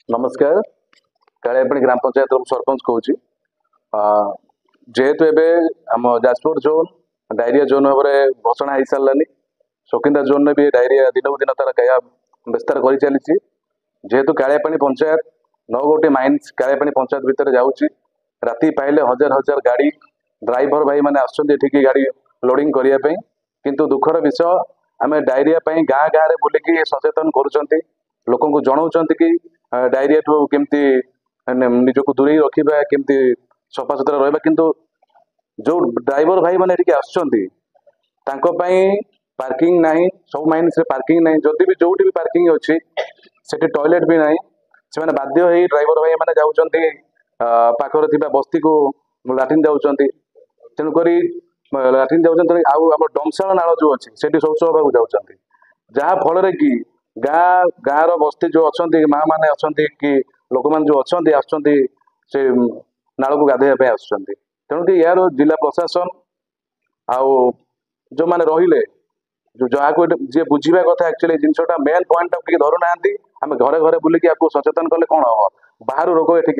नमस्कार कालियापाणी ग्राम पंचायत सरपंच कहूँ जेहेतु एवं आम जाजपुर जोन डायरिया जोन भाव में घोषणा हो सारानी शौकिंदा जोन में भी डायरिया दिन को दिन तार क्या विस्तार कर चली जेहेतु कालियापाणी पंचायत 9 गोटी माइन्स कालियापाणी पंचायत भितर जाऊँगी राति पाइले हजार हजार गाड़ी ड्राइवर भाई मैंने आसठी गाड़ी लोडिंग करने किंतु दुखर विषय आम डायरिया गाँ गाँव में बुलिकी सचेतन करुँच लोक जनाऊँ कि डायरिया ठू केमती निजक दूरे रखा केमती सफा सुतरा रहा किंतु जो ड्राइवर भाई मैंने पार्किंग ना सब माइन्स पार्किंग ना जदि भी जो भी पार्किंग अच्छी से टॉयलेट भी ना से बाध्य हो ड्राइवर भाई मैंने जाऊँच पाखर थी बस्ती को लाट्रिन जाऊँच तेणुक लाट्रिन जाऊँच आम डमशाल नाल जो अच्छी से शौच हाँ जाऊँच जहाँफल कि गाँ गाँव बस्ती जो अच्छा माँ मैंने अच्छा कि लोक मैंने जो अच्छा से नाल को गाधोवाई आसुँच तेणुक यार जिला प्रशासन आउ जो मैंने रहिले जो जहाँ को जी बुझा कथा एक्चुअली जिनसा मेन पॉइंट किए धरू ना आम घरे घरे बुलिकी आपको सचेतन कले कौन हम बाहर रोग ये